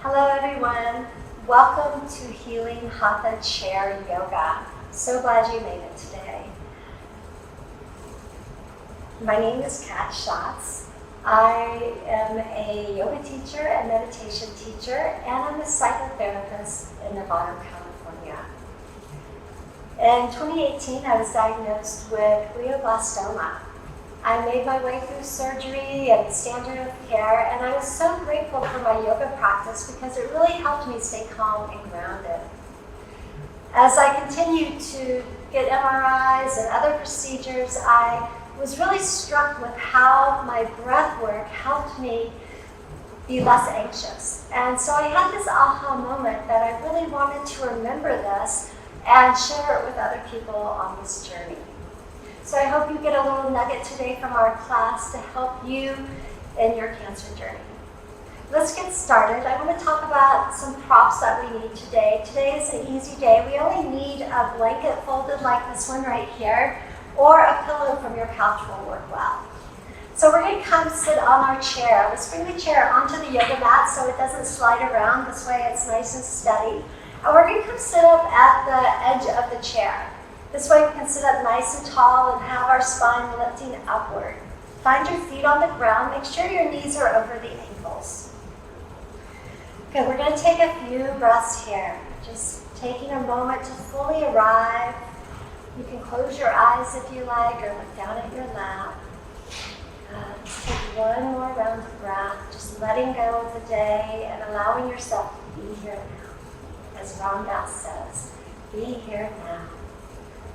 Hello everyone, welcome to Healing Hatha Chair Yoga. So glad you made it today. My name is Kat Shotz. I am a yoga teacher and meditation teacher, and I'm a psychotherapist in Nevada, California. In 2018, I was diagnosed with glioblastoma. I made my way through surgery and standard of care, and I was so grateful for my yoga practice because it really helped me stay calm and grounded. As I continued to get MRIs and other procedures, I was really struck with how my breath work helped me be less anxious. And so I had this aha moment that I really wanted to remember this and share it with other people on this journey. So I hope you get a little nugget today from our class to help you in your cancer journey. Let's get started. I want to talk about some props that we need today. Today is an easy day. We only need a blanket folded like this one right here, or a pillow from your couch will work well. So we're going to come sit on our chair. Let's bring the chair onto the yoga mat so it doesn't slide around. This way it's nice and steady. And we're going to come sit up at the edge of the chair. This way we can sit up nice and tall and have our spine lifting upward. Find your feet on the ground. Make sure your knees are over the ankles. Okay, we're going to take a few breaths here. Just taking a moment to fully arrive. You can close your eyes if you like, or look down at your lap. Just take one more round of breath, just letting go of the day and allowing yourself to be here now. As Ram Dass says, be here now.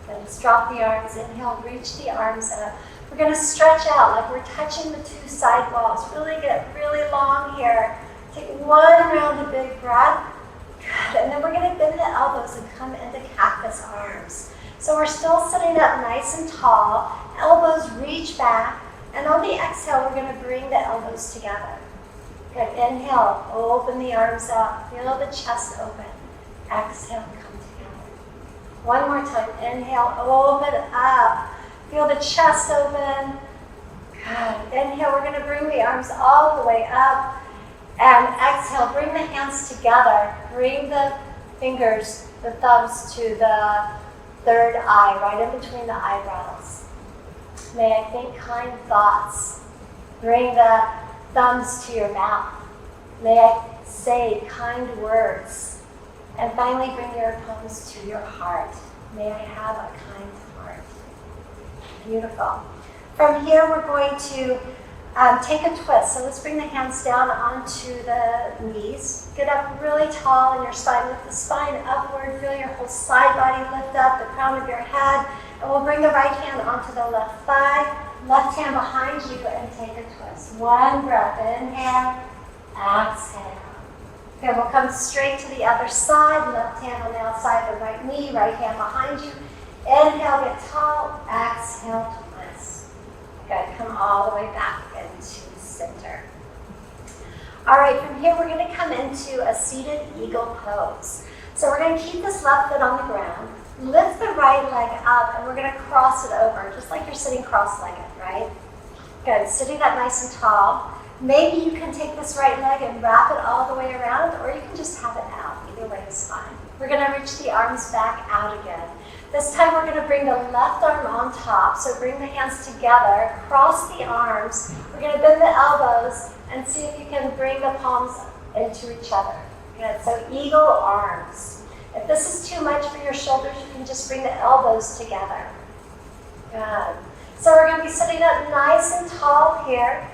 Let's drop the arms, inhale, reach the arms up. We're going to stretch out like we're touching the two side walls. Really get really long here. Take one round of big breath. Good. And then we're going to bend the elbows and come into cactus arms. So we're still sitting up nice and tall. Elbows reach back. And on the exhale, we're going to bring the elbows together. Good. Inhale, open the arms up. Feel the chest open. Exhale, come together. One more time. Inhale, open up. Feel the chest open. Good. Inhale, we're going to bring the arms all the way up. And exhale, bring the hands together. Bring the fingers, the thumbs to the third eye, right in between the eyebrows. May I think kind thoughts. Bring the thumbs to your mouth. May I say kind words. And finally, bring your palms to your heart. May I have a kind heart. Beautiful. From here, we're going to take a twist. So let's bring the hands down onto the knees. Get up really tall in your spine. Lift the spine upward. Feel your whole side body lift up, the crown of your head. And we'll bring the right hand onto the left thigh. Left hand behind you and take a twist. One breath. Inhale. Exhale. Okay, we'll come straight to the other side. Left hand on the outside of the right knee. Right hand behind you. Inhale, get tall. Exhale, twist. Good. Come all the way back into center. All right, from here we're going to come into a seated eagle pose. So we're going to keep this left foot on the ground. Lift the right leg up, and we're going to cross it over, just like you're sitting cross-legged, right? Good. Sitting up nice and tall. Maybe you can take this right leg and wrap it all the way around, or you can just have it out. Either way is fine. We're going to reach the arms back out again. This time we're going to bring the left arm on top, so bring the hands together, cross the arms. We're going to bend the elbows and see if you can bring the palms into each other. Good. So eagle arms. If this is too much for your shoulders, you can just bring the elbows together. Good. So we're going to be sitting up nice and tall here.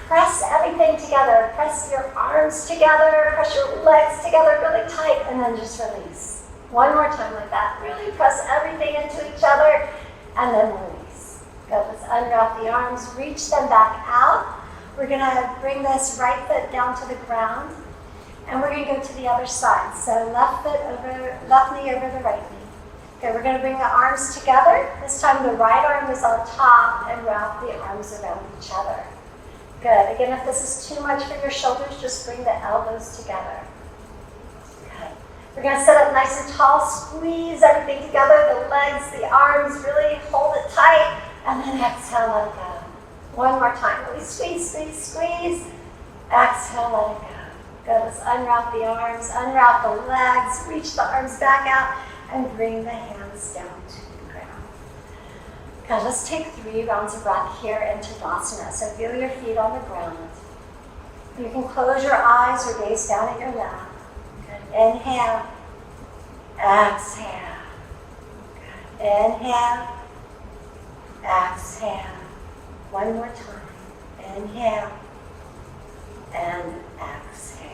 Press everything together. Press your arms together. Press your legs together really tight, and then just release. One more time like that. Really press everything into each other, and then release. Good. Let's unwrap the arms. Reach them back out. We're going to bring this right foot down to the ground, and we're going to go to the other side. So left knee over the right knee. Okay, we're going to bring the arms together. This time the right arm is on top, and wrap the arms around each other. Good. Again, if this is too much for your shoulders, just bring the elbows together. Good. We're going to sit up nice and tall, squeeze everything together, the legs, the arms, really hold it tight, and then exhale, let it go. One more time. Really squeeze, squeeze, squeeze. Exhale, let it go. Good, let's unwrap the arms, unwrap the legs, reach the arms back out, and bring the hands down to the ground. Good, let's take 3 rounds of breath here into Tadasana. So feel your feet on the ground. You can close your eyes or gaze down at your lap. Good, inhale, exhale. Good, inhale, exhale. One more time. Inhale and exhale.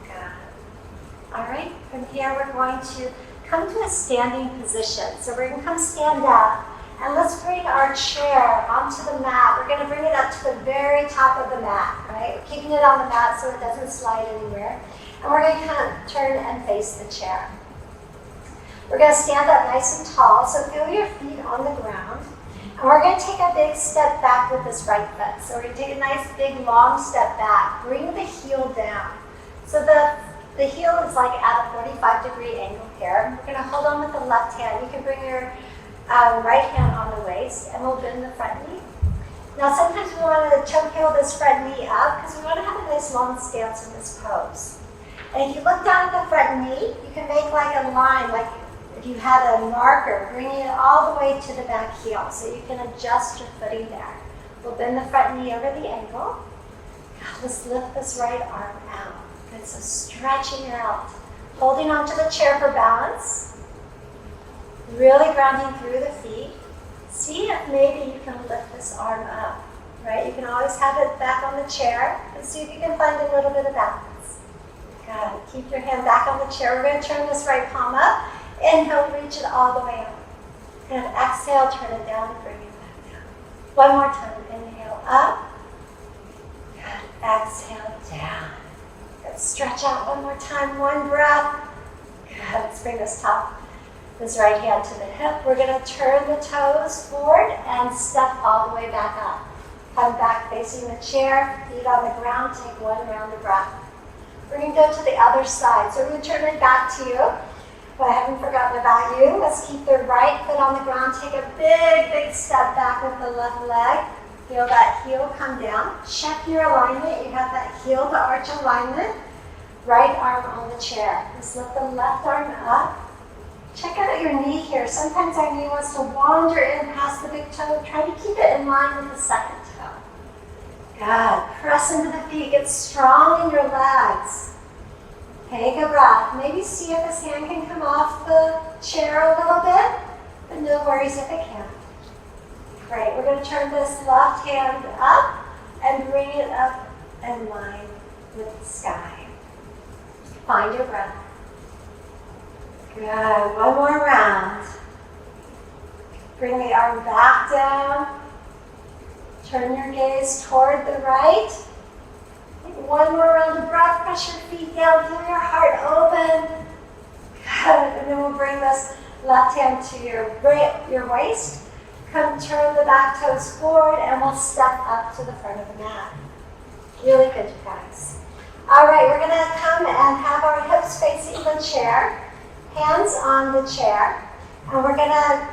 Good. All right, from here we're going to come to a standing position. So we're going to come stand up, and let's bring our chair onto the mat. We're going to bring it up to the very top of the mat, right? We're keeping it on the mat so it doesn't slide anywhere. And we're going to kind of turn and face the chair. We're going to stand up nice and tall, so feel your feet on the ground. And we're going to take a big step back with this right foot. So we're going to take a nice big long step back. Bring the heel down. So the heel is like at a 45-degree angle here. We're going to hold on with the left hand. You can bring your right hand on the waist, and we'll bend the front knee. Now sometimes we want to choke heel this front knee up because we want to have a nice long stance in this pose. And if you look down at the front knee, you can make like a line, like if you had a marker, bringing it all the way to the back heel, so you can adjust your footing there. We'll bend the front knee over the ankle. Let's lift this right arm out. Good, so stretching out. Holding onto the chair for balance. Really grounding through the feet. See if maybe you can lift this arm up, right? You can always have it back on the chair, and see if you can find a little bit of balance. Good, keep your hand back on the chair. We're going to turn this right palm up. Inhale, reach it all the way up. And exhale, turn it down and bring it back down. One more time. Inhale, up. Good. Exhale, down. Good. Stretch out one more time. One breath. Good. Let's bring this right hand to the hip. We're going to turn the toes forward and step all the way back up. Come back facing the chair, feet on the ground. Take one round of breath. We're going to go to the other side. So we're going to turn it back to you. But I haven't forgotten about you. Let's keep the right foot on the ground. Take a big, big step back with the left leg. Feel that heel come down. Check your alignment. You have that heel to arch alignment. Right arm on the chair. Just lift the left arm up. Check out your knee here. Sometimes our knee wants to wander in past the big toe. Try to keep it in line with the second toe. Good. Press into the feet. Get strong in your legs. Take a breath. Maybe see if this hand can come off the chair a little bit, but no worries if it can't. Great. We're going to turn this left hand up and bring it up in line with the sky. Find your breath. Good. One more round. Bring the arm back down. Turn your gaze toward the right. One more round of breath, press your feet down, feel your heart open. Good. And then we'll bring this left hand to your waist. Come turn the back toes forward, and we'll step up to the front of the mat. Really good, you guys. All right, we're going to come and have our hips facing the chair, hands on the chair, and we're going to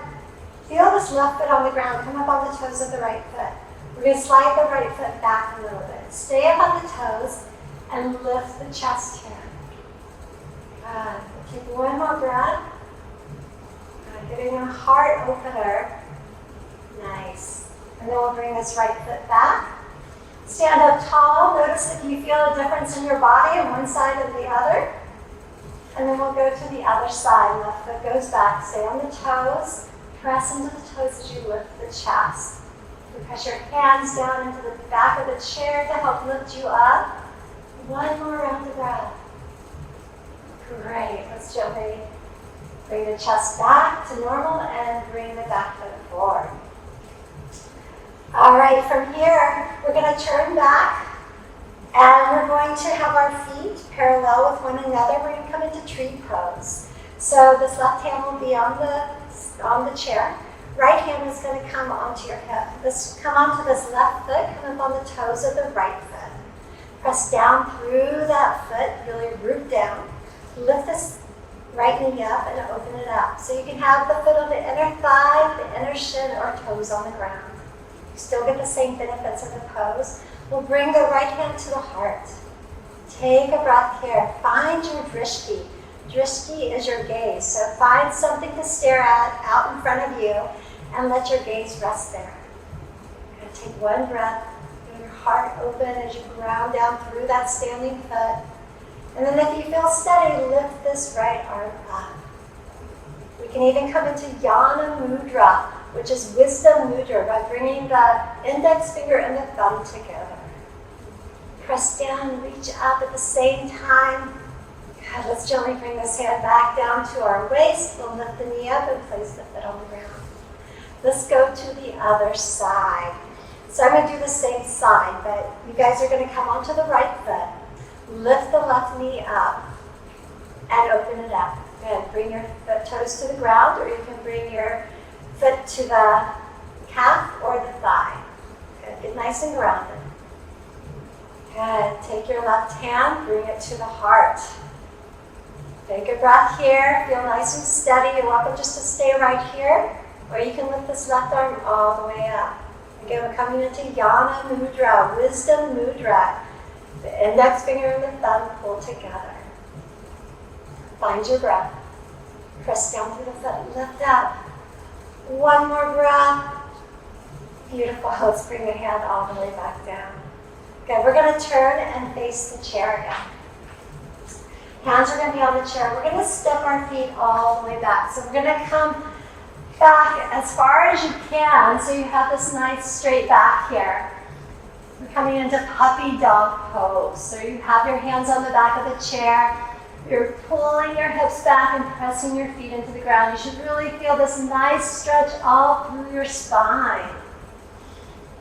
feel this left foot on the ground, come up on the toes of the right foot. We're going to slide the right foot back a little bit. Stay up on the toes and lift the chest here. Good. Take one more breath. Good. Getting a heart opener. Nice. And then we'll bring this right foot back. Stand up tall. Notice if you feel a difference in your body on one side or the other. And then we'll go to the other side. Left foot goes back. Stay on the toes. Press into the toes as you lift the chest. Press your hands down into the back of the chair to help lift you up. One more round of breath. Great. Let's gently bring the chest back to normal and bring the back foot forward. All right, from here, we're going to turn back and we're going to have our feet parallel with one another. We're going to come into tree pose. So this left hand will be on the chair. Right hand is going to come onto your hip. Come onto this left foot, come up on the toes of the right foot. Press down through that foot, really root down. Lift this right knee up and open it up. So you can have the foot on the inner thigh, the inner shin, or toes on the ground. You still get the same benefits of the pose. We'll bring the right hand to the heart. Take a breath here. Find your drishti. Drishti is your gaze. So find something to stare at out in front of you and let your gaze rest there. And take one breath. Feel your heart open as you ground down through that standing foot. And then if you feel steady, lift this right arm up. We can even come into Jnana Mudra, which is wisdom mudra, by bringing the index finger and the thumb together. Press down, reach up at the same time. Good, let's gently bring this hand back down to our waist. We'll lift the knee up and place the foot on the ground. Let's go to the other side. So I'm going to do the same side, but you guys are going to come onto the right foot. Lift the left knee up and open it up. Good. Bring your toes to the ground, or you can bring your foot to the calf or the thigh. Good. Get nice and grounded. Good. Take your left hand, bring it to the heart. Take a breath here. Feel nice and steady. You're welcome just to stay right here, or you can lift this left arm all the way up. Again, we're coming into Jnana Mudra, wisdom mudra. The index finger and the thumb pull together. Find your breath. Press down through the foot. Lift up. One more breath. Beautiful. Let's bring the hand all the way back down. Good. We're going to turn and face the chair again. Hands are going to be on the chair. We're going to step our feet all the way back. So we're going to come back as far as you can, so you have this nice straight back here. We're coming into puppy dog pose. So you have your hands on the back of the chair. You're pulling your hips back and pressing your feet into the ground. You should really feel this nice stretch all through your spine.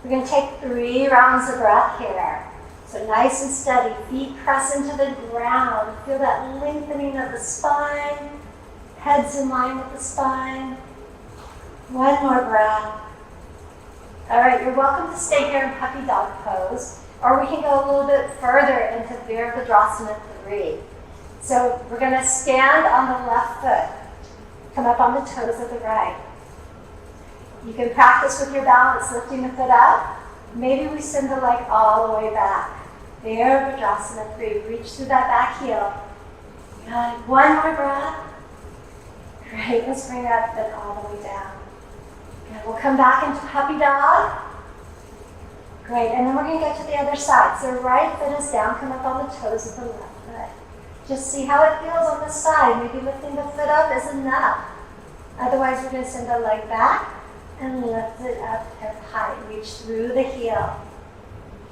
We're going to take 3 rounds of breath here. So nice and steady. Feet press into the ground. Feel that lengthening of the spine. Head's in line with the spine. One more breath. All right, you're welcome to stay here in puppy dog pose, or we can go a little bit further into Virabhadrasana 3. So we're going to stand on the left foot, come up on the toes of the right. You can practice with your balance, lifting the foot up. Maybe we send the leg all the way back. Virabhadrasana 3. Reach through that back heel. Good. One more breath. Great. Let's bring that foot all the way down. Good. We'll come back into puppy dog. Great. And then we're going to get to the other side. So right foot is down. Come up on the toes of the left foot. Just see how it feels on this side. Maybe lifting the foot up is enough. Otherwise, we're going to send the leg back and lift it up hip height. Reach through the heel.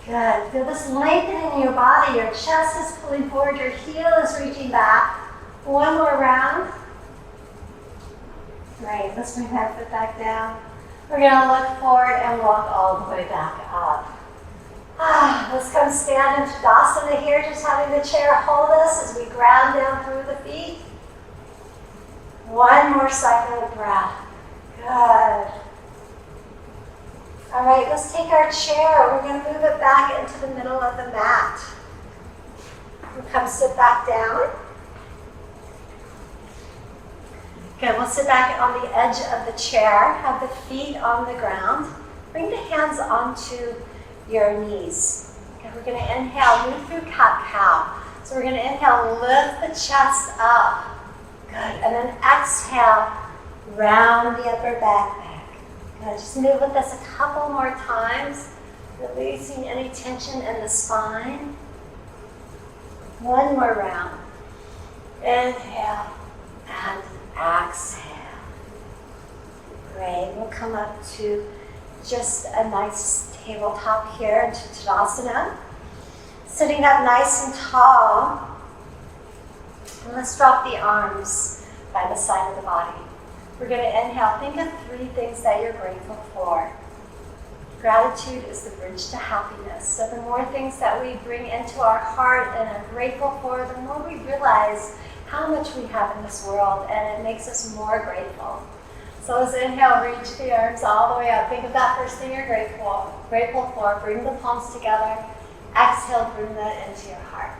Good. Feel this lengthening in your body. Your chest is pulling forward. Your heel is reaching back. One more round. Great. Let's bring that foot back down. We're going to look forward and walk all the way back up. Let's come stand in Tadasana here, just having the chair hold us as we ground down through the feet. One more cycle of breath. Good. All right, let's take our chair. We're going to move it back into the middle of the mat. We'll come sit back down. Okay, we'll sit back on the edge of the chair, have the feet on the ground. Bring the hands onto your knees. Okay, we're going to inhale, move through cat-cow. So we're going to inhale, lift the chest up. Good, and then exhale, round the upper back. Good, just move with us a couple more times, releasing any tension in the spine. One more round. Inhale and exhale. Great, we'll come up to just a nice tabletop here into Tadasana. Sitting up nice and tall. And let's drop the arms by the side of the body. We're going to inhale. Think of 3 things that you're grateful for. Gratitude is the bridge to happiness. So the more things that we bring into our heart and are grateful for, the more we realize how much we have in this world, and it makes us more grateful. So let's inhale, reach the arms all the way up. Think of that first thing you're grateful for. Bring the palms together. Exhale, bring that into your heart.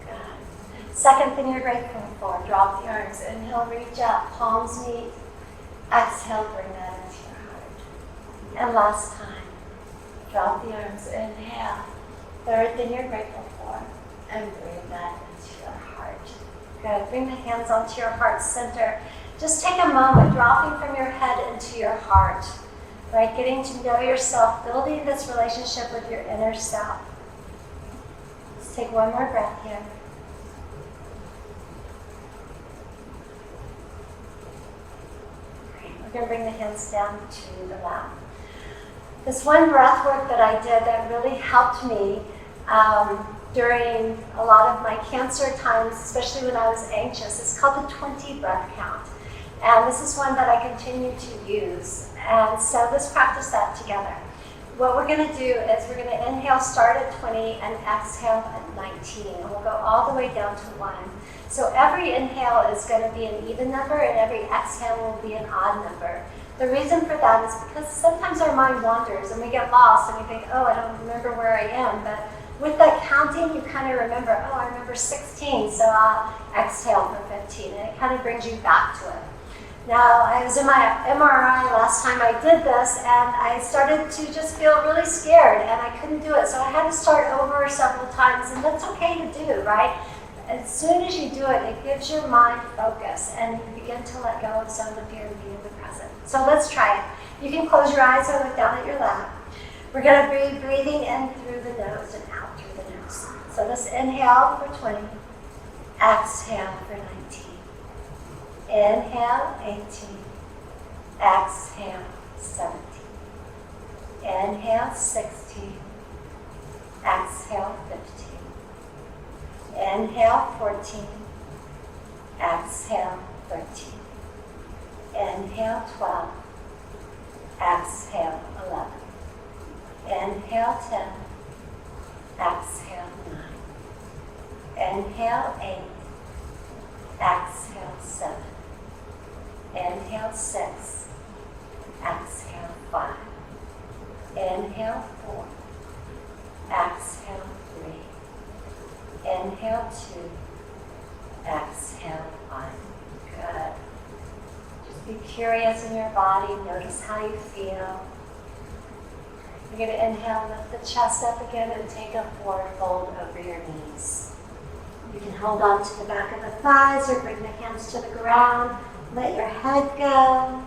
Good. Second thing you're grateful for, drop the arms. Inhale, reach up, palms meet. Exhale, bring that into your heart. And last time, drop the arms, inhale. Third thing you're grateful for. And breathe that into your heart. Good. Bring the hands onto your heart center. Just take a moment, dropping from your head into your heart. Right? Getting to know yourself, building this relationship with your inner self. Let's take one more breath here. Great. We're going to bring the hands down to the lap. This one breath work that I did that really helped me during a lot of my cancer times, especially when I was anxious, it's called the 20 breath count. And this is one that I continue to use. And so let's practice that together. What we're going to do is we're going to inhale, start at 20, and exhale at 19. And we'll go all the way down to 1. So every inhale is going to be an even number, and every exhale will be an odd number. The reason for that is because sometimes our mind wanders, and we get lost, and we think, oh, I don't remember where I am. But with that counting, you kind of remember, oh, I remember 16, so I'll exhale for 15. And it kind of brings you back to it. Now, I was in my MRI last time I did this, and I started to just feel really scared, and I couldn't do it. So I had to start over several times, and that's okay to do, right? As soon as you do it, it gives your mind focus, and you begin to let go of some of the fear and be in the present. So let's try it. You can close your eyes or look down at your lap. We're going to be breathing in through the nose and out through the nose. So let's inhale for 20, exhale for 19. Inhale, 18. Exhale, 17. Inhale, 16. Exhale, 15. Inhale, 14. Exhale, 13. Inhale, 12. Exhale, 11. Inhale, 10. Exhale, 9. Inhale, 8. Exhale, 7. Inhale, 6. Exhale, 5. Inhale, 4. Exhale, 3. Inhale, 2. Exhale, 1. Good. Just be curious in your body. Notice how you feel. You're going to inhale, lift the chest up again, and take a forward fold over your knees. You can hold on to the back of the thighs or bring the hands to the ground. Let your head go.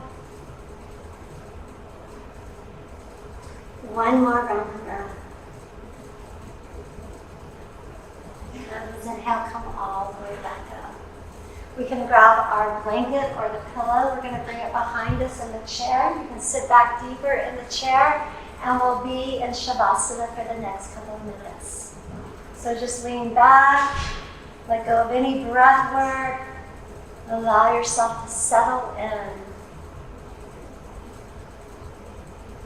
One more round of breath. And as inhale, come all the way back up. We can grab our blanket or the pillow. We're going to bring it behind us in the chair. You can sit back deeper in the chair, and we'll be in Shavasana for the next couple of minutes. So just lean back. Let go of any breath work. Allow yourself to settle in.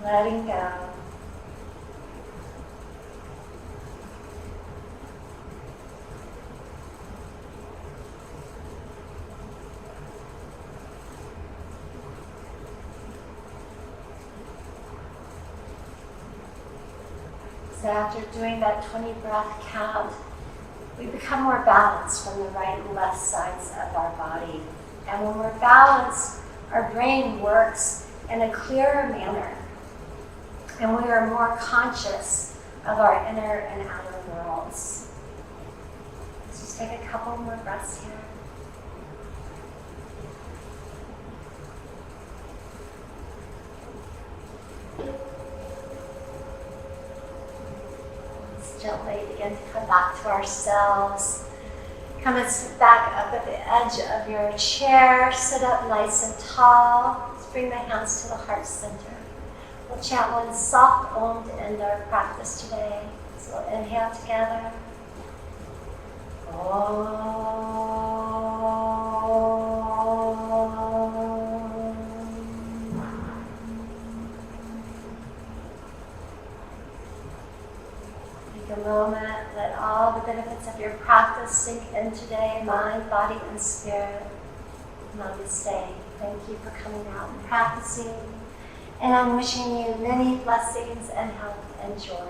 Letting go. So after doing that 20 breath count, we become more balanced from the right and left sides of our body. And when we're balanced, our brain works in a clearer manner. And we are more conscious of our inner and outer worlds. Let's just take a couple more breaths here. Gently begin to come back to ourselves. Come and sit back up at the edge of your chair. Sit up nice and tall. Let's bring the hands to the heart center. We'll chant one soft Om to end our practice today. So we'll inhale together. A moment, let all the benefits of your practice sink in today, mind, body, and spirit. Namaste. Thank you for coming out and practicing. And I'm wishing you many blessings and health and joy.